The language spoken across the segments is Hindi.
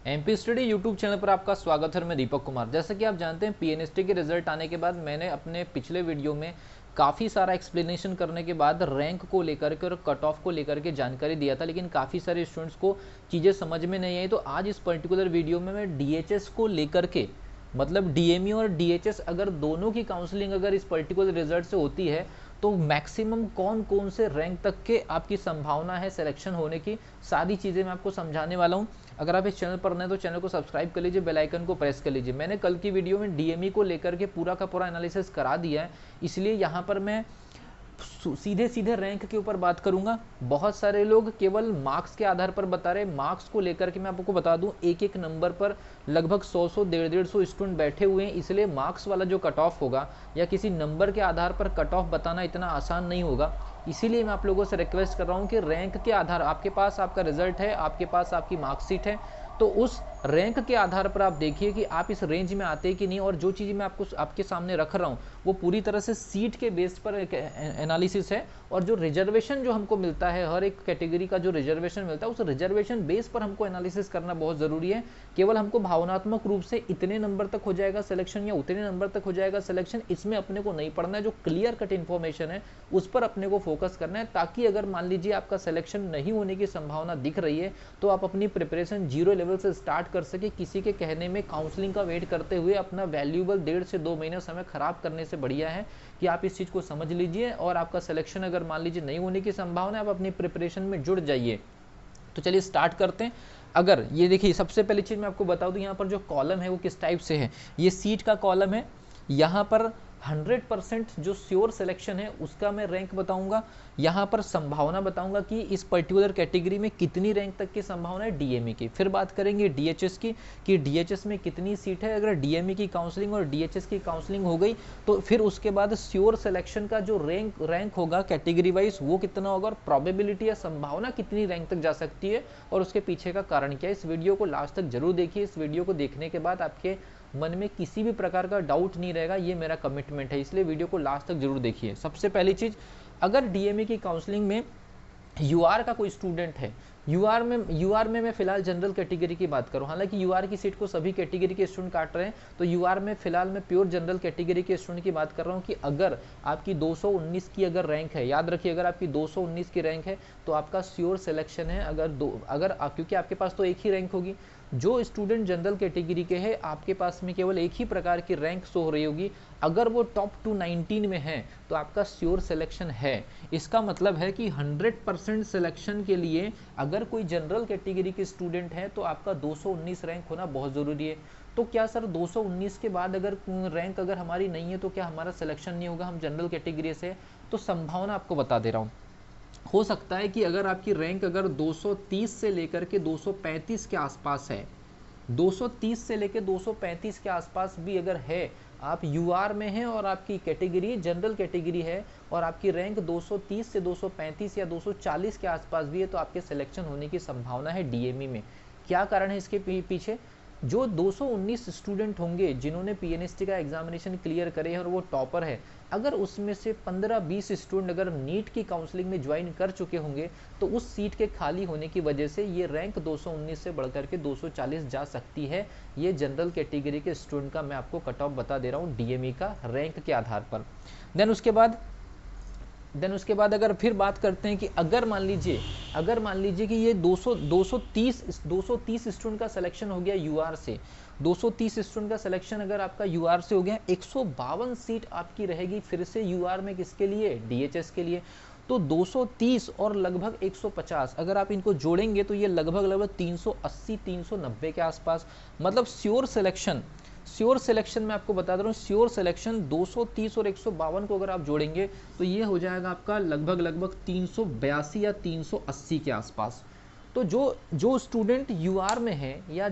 एमपी स्टडी यूट्यूब चैनल पर आपका स्वागत है। मैं दीपक कुमार। जैसा कि आप जानते हैं पीएनएसटी के रिजल्ट आने के बाद मैंने अपने पिछले वीडियो में काफ़ी सारा एक्सप्लेनेशन करने के बाद रैंक को लेकर के और कट ऑफ को लेकर के जानकारी दिया था, लेकिन काफ़ी सारे स्टूडेंट्स को चीज़ें समझ में नहीं आई। तो आज इस पर्टिकुलर वीडियो में मैं डीएचएस को लेकर के, मतलब डीएमई और डीएचएस अगर दोनों की काउंसलिंग अगर इस पर्टिकुलर रिजल्ट से होती है तो मैक्सिमम कौन कौन से रैंक तक के आपकी संभावना है सिलेक्शन होने की, सारी चीज़ें मैं आपको समझाने वाला हूं। अगर आप इस चैनल पर नए तो चैनल को सब्सक्राइब कर लीजिए, बेल आइकन को प्रेस कर लीजिए। मैंने कल की वीडियो में डीएमई को लेकर के पूरा का पूरा एनालिसिस करा दिया है, इसलिए यहाँ पर मैं सीधे सीधे रैंक के ऊपर बात करूंगा। बहुत सारे लोग केवल मार्क्स के आधार पर बता रहे, मार्क्स को लेकर के मैं आपको बता दूं एक एक नंबर पर लगभग 100 150 स्टूडेंट बैठे हुए हैं, इसलिए मार्क्स वाला जो कट ऑफ होगा या किसी नंबर के आधार पर कट ऑफ बताना इतना आसान नहीं होगा। इसीलिए मैं आप लोगों से रिक्वेस्ट कर रहा हूं कि रैंक के आधार, आपके पास आपका रिजल्ट है, आपके पास आपकी मार्कशीट है, तो उस रैंक के आधार पर आप देखिए कि आप इस रेंज में आते हैं कि नहीं। और जो चीज़ मैं आपको आपके सामने रख रहा हूँ वो पूरी तरह से सीट के बेस पर एक एनालिसिस है, और जो रिजर्वेशन जो हमको मिलता है, हर एक कैटेगरी का जो रिजर्वेशन मिलता है उस रिजर्वेशन बेस पर हमको एनालिसिस करना बहुत ज़रूरी है। केवल हमको भावनात्मक रूप से इतने नंबर तक हो जाएगा सिलेक्शन या उतने नंबर तक हो जाएगा सिलेक्शन, इसमें अपने को नहीं पढ़ना है। जो क्लियर कट इन्फॉर्मेशन है उस पर अपने को फोकस करना है, ताकि अगर मान लीजिए आपका सिलेक्शन नहीं होने की संभावना दिख रही है तो आप अपनी प्रिपरेशन जीरो लेवल से स्टार्ट कर सके। किसी के कहने में काउंसलिंग का वेट करते हुए अपना वैल्यूएबल 1.5 से 2 महीने समय खराब करने से बढ़िया है कि आप इस चीज को समझ लीजिए, और आपका सिलेक्शन अगर मान लीजिए नहीं होने की संभावना है, आप अपनी प्रिपरेशन में जुड़ जाइए। तो चलिए स्टार्ट करते हैं। अगर ये देखिए, सबसे पहली चीज मैं आपको बता दूं, यहाँ पर जो कॉलम है वो किस टाइप से है। ये सीट का कॉलम है। यहाँ पर 100% जो श्योर सिलेक्शन है उसका मैं रैंक बताऊंगा। यहाँ पर संभावना बताऊंगा कि इस पर्टिकुलर कैटेगरी में कितनी रैंक तक की संभावना है डीएमई की। फिर बात करेंगे डीएचएस की कि डीएचएस में कितनी सीट है। अगर डीएमई की काउंसलिंग और डीएचएस की काउंसलिंग हो गई तो फिर उसके बाद श्योर सिलेक्शन का जो रैंक होगा कैटेगरी वाइज वो कितना होगा, और प्रोबेबिलिटी या संभावना कितनी रैंक तक जा सकती है और उसके पीछे का कारण क्या है। इस वीडियो को लास्ट तक जरूर देखिए। इस वीडियो को देखने के बाद आपके मन में किसी भी प्रकार का डाउट नहीं रहेगा, ये मेरा कमिटमेंट है, इसलिए वीडियो को लास्ट तक जरूर देखिए। सबसे पहली चीज, अगर डीएमई की काउंसलिंग में यूआर का कोई स्टूडेंट है, यूआर में मैं फिलहाल जनरल कैटेगरी की बात करूं, हालांकि यूआर की सीट को सभी कैटेगरी के स्टूडेंट काट रहे हैं, तो यूआर में फिलहाल मैं प्योर जनरल कैटेगरी के स्टूडेंट की बात कर रहा हूं कि अगर आपकी 219 की अगर रैंक है, याद रखिए अगर आपकी 219 की रैंक है तो आपका श्योर सिलेक्शन है। क्योंकि आपके पास तो एक ही रैंक होगी। जो स्टूडेंट जनरल कैटेगरी के हैं आपके पास में केवल एक ही प्रकार की रैंक शो हो रही होगी, अगर वो टॉप 219 में है तो आपका श्योर सिलेक्शन है। इसका मतलब है कि 100% सिलेक्शन के लिए अगर कोई जनरल कैटेगरी के स्टूडेंट है तो आपका 219 रैंक होना बहुत ज़रूरी है। तो क्या सर 219 के बाद अगर रैंक अगर हमारी नहीं है तो क्या हमारा सिलेक्शन नहीं होगा, हम जनरल कैटेगरी से? तो संभावना आपको बता दे रहा हूँ। हो सकता है कि अगर आपकी रैंक अगर 230 से लेकर के 235 के आसपास है, 230 से लेकर 235 के आसपास भी अगर है, आप यूआर में हैं और आपकी कैटेगरी जनरल कैटेगरी है और आपकी रैंक 230 से 235 या 240 के आसपास भी है, तो आपके सिलेक्शन होने की संभावना है डीएमई में। क्या कारण है इसके पीछे? जो 219 स्टूडेंट होंगे जिन्होंने पीएनएसटी का एग्जामिनेशन क्लियर करे है और वो टॉपर है, अगर उसमें से 15-20 स्टूडेंट अगर नीट की काउंसलिंग में ज्वाइन कर चुके होंगे तो उस सीट के खाली होने की वजह से ये रैंक 219 से बढ़कर के 240 जा सकती है। ये जनरल कैटेगरी के स्टूडेंट का मैं आपको कट ऑफ बता दे रहा हूँ डीएमई का रैंक के आधार पर। देन उसके बाद अगर फिर बात करते हैं कि अगर मान लीजिए कि ये 230 स्टूडेंट का सिलेक्शन हो गया यूआर से, 230 स्टूडेंट का सिलेक्शन अगर आपका यूआर से हो गया, 152 सीट आपकी रहेगी फिर से यूआर में, किसके लिए? डीएचएस के लिए। तो 230 और लगभग 150 अगर आप इनको जोड़ेंगे तो ये लगभग 380 390 के आसपास, मतलब श्योर सिलेक्शन मैं आपको बता दे रहा हूँ, श्योर सिलेक्शन 230 और 152 को अगर आप जोड़ेंगे तो ये हो जाएगा आपका लगभग 382 या 380 के आसपास। तो जो स्टूडेंट यूआर में है या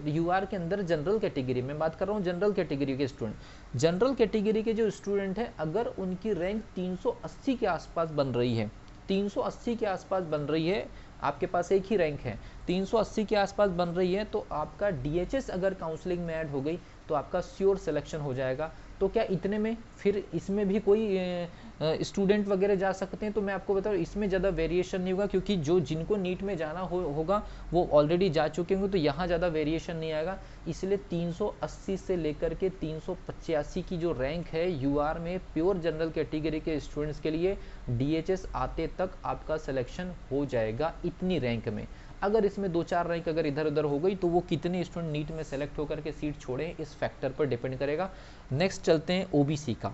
यूआर के अंदर जनरल कैटेगरी में बात कर रहा हूँ, जनरल कैटेगरी के स्टूडेंट, जनरल कैटेगरी के जो स्टूडेंट है अगर उनकी रैंक 380 के आसपास बन रही है, 380 के आसपास बन रही है, आपके पास एक ही रैंक है, 380 के आसपास बन रही है, तो आपका डीएचएस अगर काउंसलिंग में ऐड हो गई तो आपका श्योर सिलेक्शन हो जाएगा। तो क्या इतने में फिर इसमें भी कोई स्टूडेंट वगैरह जा सकते हैं? तो मैं आपको बता रहा हूँ इसमें ज़्यादा वेरिएशन नहीं होगा, क्योंकि जो जिनको नीट में जाना होगा वो ऑलरेडी जा चुके होंगे, तो यहाँ ज़्यादा वेरिएशन नहीं आएगा। इसलिए 380 से लेकर के 385 की जो रैंक है यूआर में प्योर जनरल कैटेगरी के स्टूडेंट्स के लिए डीएचएस आते तक आपका सिलेक्शन हो जाएगा इतनी रैंक में। अगर इसमें 2-4 रैंक अगर इधर उधर हो गई तो वो कितने स्टूडेंट नीट में सेलेक्ट होकर के सीट छोड़े इस फैक्टर पर डिपेंड करेगा। नेक्स्ट चलते हैं ओबीसी का।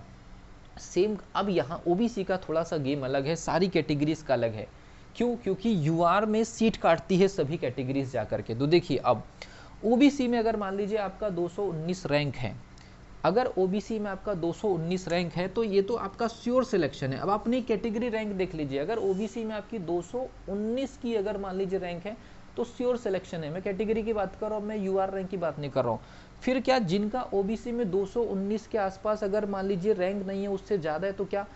सेम, अब यहाँ ओबीसी का थोड़ा सा गेम अलग है, सारी कैटेगरीज का अलग है। क्यों? क्योंकि यूआर में सीट काटती है सभी कैटेगरीज जा करके। तो देखिए, अब ओबीसी में अगर मान लीजिए आपका 219 रैंक है, अगर ओबीसी में आपका 219 रैंक है तो ये तो आपका श्योर सिलेक्शन है। अब अपनी कैटेगरी रैंक देख लीजिए, अगर ओबीसी में आपकी 219 की अगर मान लीजिए रैंक है तो श्योर सिलेक्शन है। मैं कैटेगरी की बात कर रहा हूँ, मैं यूआर रैंक की बात नहीं कर रहा हूँ। फिर क्या, जिनका ओबीसी में 219 के आसपास अगर मान लीजिए रैंक नहीं है, उससे ज़्यादा है, तो क्या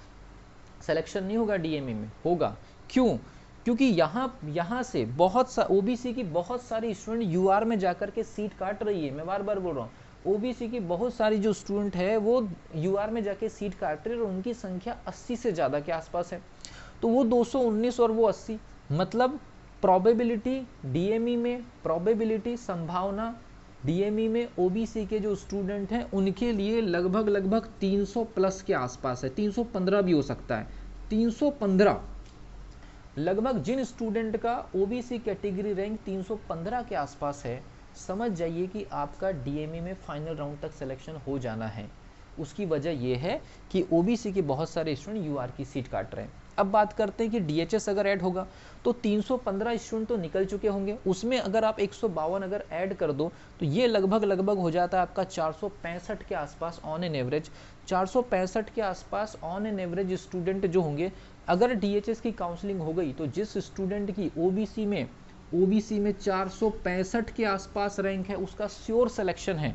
सिलेक्शन नहीं होगा? डीएमई में होगा। क्यों? क्योंकि यहाँ से बहुत ओबीसी की बहुत सारी स्टूडेंट यूआर में जाकर के सीट काट रही है। मैं बार बार बोल रहा हूँ, ओबीसी की बहुत सारी जो स्टूडेंट है वो यूआर में जाके सीट काट रही है और उनकी संख्या 80 से ज़्यादा के आसपास है। तो वो 219 और वो 80, मतलब प्रोबेबिलिटी डीएमई में, प्रोबेबिलिटी संभावना डीएमई में ओबीसी के जो स्टूडेंट हैं उनके लिए लगभग 300 प्लस के आसपास है। 315 भी हो सकता है, 315 लगभग। जिन स्टूडेंट का ओबीसी कैटेगरी रैंक 315 के आसपास है, समझ जाइए कि आपका डीएमई में फाइनल राउंड तक सिलेक्शन हो जाना है। उसकी वजह यह है कि ओबीसी के बहुत सारे स्टूडेंट यूआर की सीट काट रहे हैं। अब बात करते हैं कि डीएचएस अगर ऐड होगा तो 315 स्टूडेंट तो निकल चुके होंगे, उसमें अगर आप 152 अगर ऐड कर दो तो ये लगभग हो जाता है आपका 465 के आसपास ऑन एन एवरेज। 465 के आसपास ऑन एन एवरेज स्टूडेंट जो होंगे, अगर डीएचएस की काउंसलिंग हो गई तो जिस स्टूडेंट की ओबीसी में 465 के आसपास रैंक है उसका श्योर सिलेक्शन है।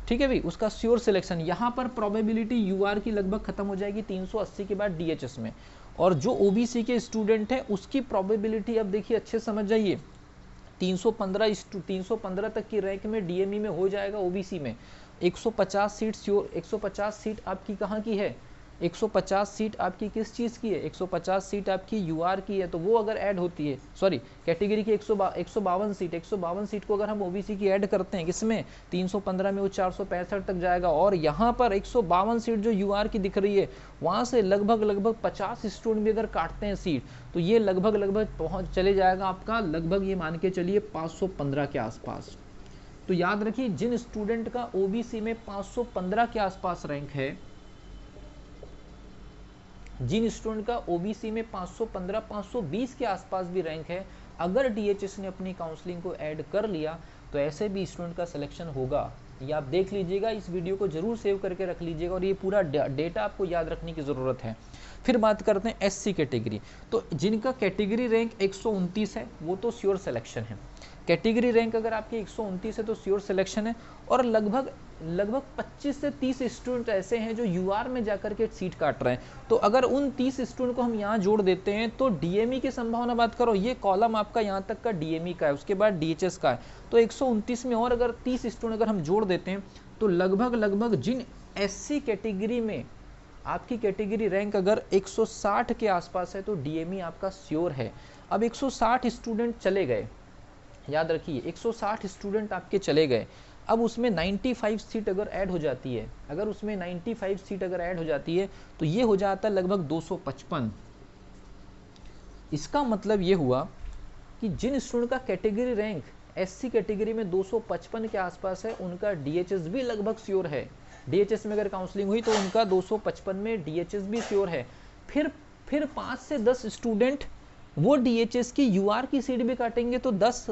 ठीक है भाई, उसका श्योर सिलेक्शन। यहाँ पर प्रोबेबिलिटी यूआर की लगभग खत्म हो जाएगी 380 के बाद डीएचएस में, और जो ओबीसी के स्टूडेंट है उसकी प्रोबेबिलिटी अब देखिए अच्छे समझ जाइए, 315 तक की रैंक में डीएमई में हो जाएगा। ओबीसी में 150 सीट श्योर, 150 सीट आपकी कहाँ की है? 150 सीट आपकी किस चीज़ की है? 150 सीट आपकी यूआर की है। तो वो अगर ऐड होती है, सॉरी कैटेगरी की 152 सीट को अगर हम ओबीसी की ऐड करते हैं किसमें? 315 में, वो 465 तक जाएगा। और यहाँ पर 152 सीट जो यूआर की दिख रही है, वहाँ से लगभग 50 स्टूडेंट भी अगर काटते हैं सीट, तो ये लगभग पहुँच चले जाएगा आपका लगभग, ये मान के चलिए 515 के आसपास। तो याद रखिए, जिन स्टूडेंट का ओबीसी में 515 के आसपास रैंक है, जिन स्टूडेंट का ओबीसी में 515, 520 के आसपास भी रैंक है, अगर डीएचएस ने अपनी काउंसलिंग को ऐड कर लिया तो ऐसे भी स्टूडेंट का सिलेक्शन होगा। ये आप देख लीजिएगा, इस वीडियो को जरूर सेव करके रख लीजिएगा और ये पूरा डेटा आपको याद रखने की ज़रूरत है। फिर बात करते हैं एससी कैटेगरी। तो जिनका कैटेगरी रैंक 129 है वो तो श्योर सिलेक्शन है। कैटेगरी रैंक अगर आपकी 129 है तो श्योर सिलेक्शन है। और लगभग 25 से 30 स्टूडेंट ऐसे हैं जो यूआर में जाकर के सीट काट रहे हैं। तो अगर उन 30 स्टूडेंट को हम यहाँ जोड़ देते हैं तो डीएमई की संभावना बात करो, ये कॉलम आपका यहाँ तक का डीएमई का है, उसके बाद डीएचएस का है। तो 129 में और अगर 30 स्टूडेंट अगर हम जोड़ देते हैं तो लगभग जिन एससी कैटेगरी में आपकी कैटेगरी रैंक अगर 160 के आसपास है तो डीएमई आपका श्योर है। अब 160 स्टूडेंट चले गए, याद रखिए 160 स्टूडेंट आपके चले गए। अब उसमें 95 सीट अगर ऐड हो जाती है, अगर उसमें 95 सीट अगर ऐड हो जाती है तो ये हो जाता है लगभग 255। इसका मतलब ये हुआ कि जिन स्टूडेंट का कैटेगरी रैंक एससी कैटेगरी में 255 के आसपास है उनका डीएचएस भी लगभग श्योर है। डीएचएस में अगर काउंसलिंग हुई तो उनका 255 में डीएचएस भी श्योर है। फिर 5 से 10 स्टूडेंट वो डीएचएस की यूआर की सीट भी काटेंगे, तो 10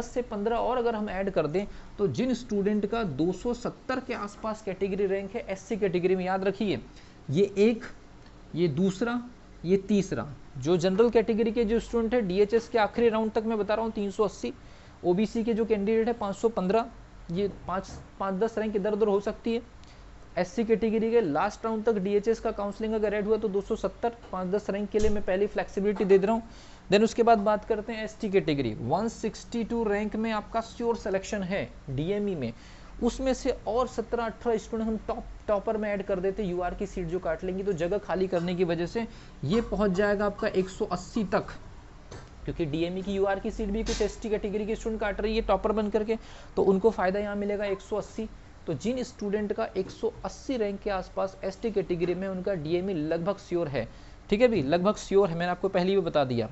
से 15 और अगर हम ऐड कर दें तो जिन स्टूडेंट का 270 के आसपास कैटेगरी रैंक है एससी कैटेगरी में, याद रखिए ये एक, ये दूसरा, ये तीसरा, जो जनरल कैटेगरी के जो स्टूडेंट है डीएचएस के आखिरी राउंड तक मैं बता रहा हूँ 380, ओबीसी के जो कैंडिडेट है 515, ये 5-10 रैंक इधर उधर हो सकती है। एससी कैटेगरी के लास्ट राउंड तक डीएचएस का काउंसलिंग अगर ऐड हुआ तो 270, 5-10 रैंक के लिए मैं पहले फ्लेक्सिबिलिटी दे रहा हूँ। देन उसके बाद बात करते हैं एसटी कैटेगरी। 162 रैंक में आपका श्योर सिलेक्शन है डीएमई में। उसमें से और 17-18 स्टूडेंट हम टॉपर में ऐड कर देते, यूआर की सीट जो काट लेंगी, तो जगह खाली करने की वजह से ये पहुंच जाएगा आपका 180 तक, क्योंकि डीएमई की यूआर की सीट भी कुछ एसटी कैटेगरी के स्टूडेंट काट रही है टॉपर बन करके, तो उनको फायदा यहाँ मिलेगा 180। तो जिन स्टूडेंट का 180 रैंक के आसपास एसटी कैटेगरी में, उनका डीएमई लगभग श्योर है, ठीक है भी, लगभग श्योर है, मैंने आपको पहले भी बता दिया।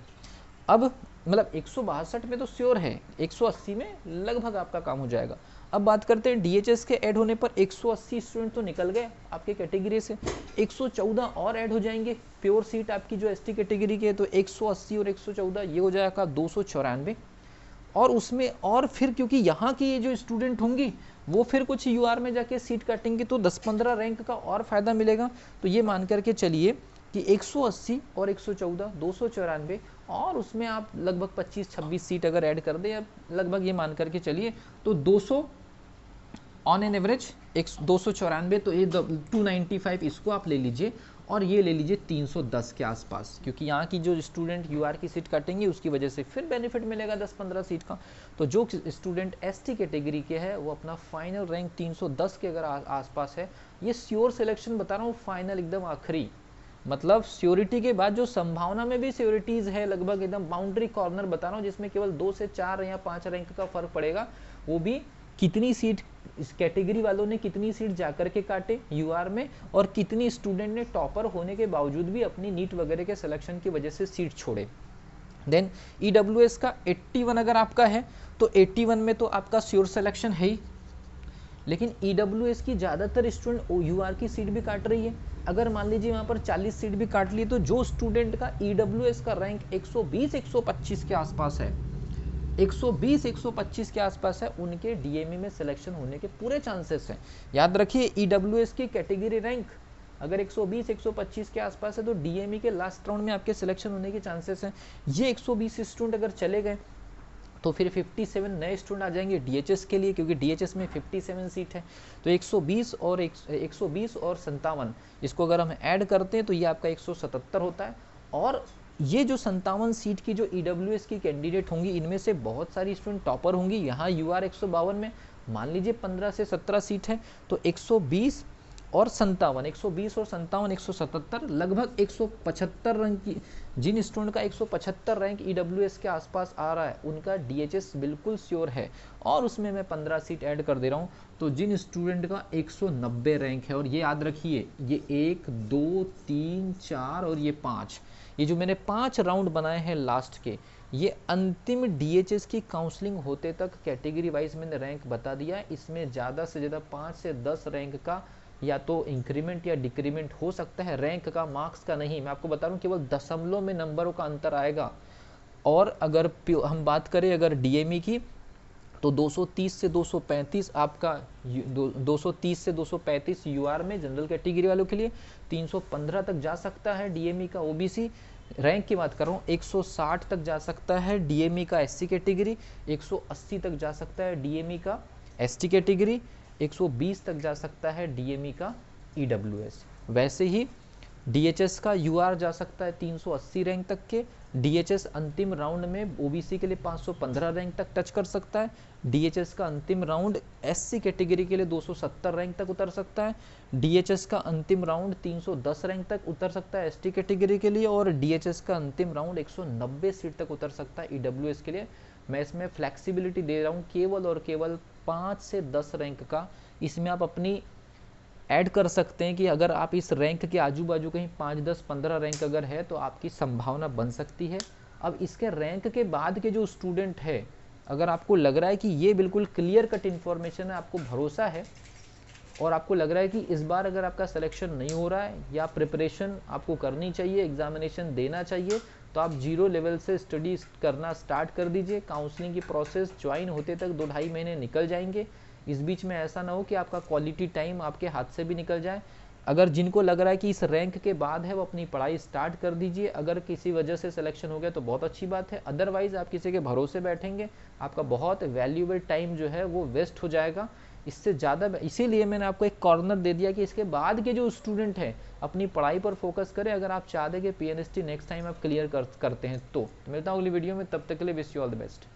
अब मतलब 162 में तो श्योर है, 180 में लगभग आपका काम हो जाएगा। अब बात करते हैं डीएचएस के ऐड होने पर 180 स्टूडेंट तो निकल गए आपके कैटेगरी से, 114 और ऐड हो जाएंगे प्योर सीट आपकी जो एसटी कैटेगरी के, तो 180 और 114 ये हो जाएगा 294। और उसमें और फिर क्योंकि यहाँ की ये जो स्टूडेंट होंगी वो फिर कुछ यूआर में जाके सीट काटेंगे, तो 10-15 रैंक का और फायदा मिलेगा। तो ये मान करके चलिए कि 180 और 114 294, और उसमें आप लगभग 25-26 सीट अगर ऐड कर दें, या लगभग ये मान करके चलिए तो 200 ऑन एन एवरेज 294, तो ये 295 इसको आप ले लीजिए, और ये ले लीजिए 310 के आसपास, क्योंकि यहाँ की जो स्टूडेंट यूआर की सीट काटेंगे उसकी वजह से फिर बेनिफिट मिलेगा 10-15 सीट का। तो जो स्टूडेंट एसटी कैटेगरी के है वो अपना फाइनल रैंक 310 के अगर आसपास है, ये श्योर सिलेक्शन बता रहा हूँ, फाइनल एकदम आखिरी, मतलब श्योरिटी के बाद जो संभावना में भी श्योरिटीज है, लगभग एकदम बाउंड्री कॉर्नर बता रहा हूँ, जिसमें केवल 2 से 4 या 5 रैंक का फर्क पड़ेगा, वो भी कितनी सीट इस कैटेगरी वालों ने कितनी सीट जाकर के काटे यूआर में, और कितनी स्टूडेंट ने टॉपर होने के बावजूद भी अपनी नीट वगैरह के सिलेक्शन की वजह से सीट छोड़े। देन ईडब्ल्यूएस का 81 अगर आपका है, तो 81 में तो आपका श्योर सिलेक्शन है ही, लेकिन ईडब्ल्यूएस की ज़्यादातर स्टूडेंट यूआर की सीट भी काट रही है। अगर मान लीजिए वहाँ पर 40 सीट भी काट ली, तो जो स्टूडेंट का ईडब्ल्यूएस का रैंक 120-125 के आसपास है, 120-125 के आसपास है, उनके डीएमई में सिलेक्शन होने के पूरे चांसेस हैं। याद रखिए ईडब्ल्यूएस की कैटेगरी रैंक अगर 120-125 के आसपास है, तो डीएमई के लास्ट राउंड में आपके सिलेक्शन होने के चांसेस हैं। ये 120 स्टूडेंट अगर चले गए तो फिर 57 नए स्टूडेंट आ जाएंगे डीएचएस के लिए, क्योंकि डीएचएस में 57 सीट है। तो 120 और 57 इसको अगर हम ऐड करते हैं तो ये आपका 177 होता है। और ये जो 57 सीट की जो ईडब्ल्यूएस की कैंडिडेट होंगी, इनमें से बहुत सारी स्टूडेंट टॉपर होंगी। यहाँ यूआर 152 में मान लीजिए 15 से 17 सीट है, तो 120 और 57, 120 और 57, 177, लगभग 175 रैंक की, जिन स्टूडेंट का 175 रैंक ईडब्ल्यूएस के आसपास आ रहा है, उनका डीएचएस बिल्कुल श्योर है। और उसमें मैं 15 सीट ऐड कर दे रहा हूँ, तो जिन स्टूडेंट का 190 रैंक है, और ये याद रखिए ये 1, 2, 3, 4 और ये 5, ये जो मैंने 5 राउंड बनाए हैं लास्ट के, ये अंतिम डीएचएस की काउंसलिंग होते तक कैटेगरी वाइज मैंने रैंक बता दिया है। इसमें ज़्यादा से ज़्यादा 5 से 10 रैंक का या तो इंक्रीमेंट या डिक्रीमेंट हो सकता है, रैंक का, मार्क्स का नहीं। मैं आपको बता रहा हूँ केवल दशमलव में नंबरों का अंतर आएगा। और अगर हम बात करें अगर डीएमई की, तो 230 से 235 आपका 230 से 235 यूआर में जनरल कैटेगरी वालों के लिए, 315 तक जा सकता है डीएमई का ओबीसी रैंक की बात कर रहा हूँ, 160 तक जा सकता है डीएमई का एससी कैटेगरी, 180 तक जा सकता है डीएमई का एसटी कैटेगरी, 120 तक जा सकता है डीएमई का ईडब्ल्यूएस। वैसे ही डीएचएस का यूआर जा सकता है 380 रैंक तक के, डीएचएस अंतिम राउंड में ओबीसी के लिए 515 रैंक तक टच कर सकता है, डीएचएस का अंतिम राउंड एससी कैटेगरी के लिए 270 रैंक तक उतर सकता है, डीएचएस का अंतिम राउंड 310 रैंक तक उतर सकता है एसटी कैटेगरी के लिए, और डीएचएस का अंतिम राउंड 190 सीट तक उतर सकता है ईडब्ल्यूएस के लिए। मैं इसमें फ्लेक्सिबिलिटी दे रहा हूँ केवल और केवल 5 से 10 रैंक का। इसमें आप अपनी ऐड कर सकते हैं कि अगर आप इस रैंक के आजू बाजू कहीं 5, 10, 15 रैंक अगर है तो आपकी संभावना बन सकती है। अब इसके रैंक के बाद के जो स्टूडेंट है, अगर आपको लग रहा है कि ये बिल्कुल क्लियर कट इन्फॉर्मेशन है, आपको भरोसा है और आपको लग रहा है कि इस बार अगर आपका सिलेक्शन नहीं हो रहा है या प्रिपरेशन आपको करनी चाहिए, एग्जामिनेशन देना चाहिए, तो आप 0 लेवल से स्टडी करना स्टार्ट कर दीजिए। काउंसलिंग की प्रोसेस ज्वाइन होते तक 2-2.5 महीने निकल जाएंगे। इस बीच में ऐसा ना हो कि आपका क्वालिटी टाइम आपके हाथ से भी निकल जाए। अगर जिनको लग रहा है कि इस रैंक के बाद है, वो अपनी पढ़ाई स्टार्ट कर दीजिए। अगर किसी वजह से सिलेक्शन हो गया तो बहुत अच्छी बात है, अदरवाइज आप किसी के भरोसे बैठेंगे, आपका बहुत वैल्यूएबल टाइम जो है वो वेस्ट हो जाएगा। इससे ज़्यादा, इसीलिए मैंने आपको एक कॉर्नर दे दिया कि इसके बाद के जो स्टूडेंट हैं अपनी पढ़ाई पर फोकस करें, अगर आप चाहते हैं कि पीएनएसटी नेक्स्ट टाइम आप क्लियर करते हैं तो। मिलता हूँ अगली वीडियो में, तब तक के लिए wish you all the best.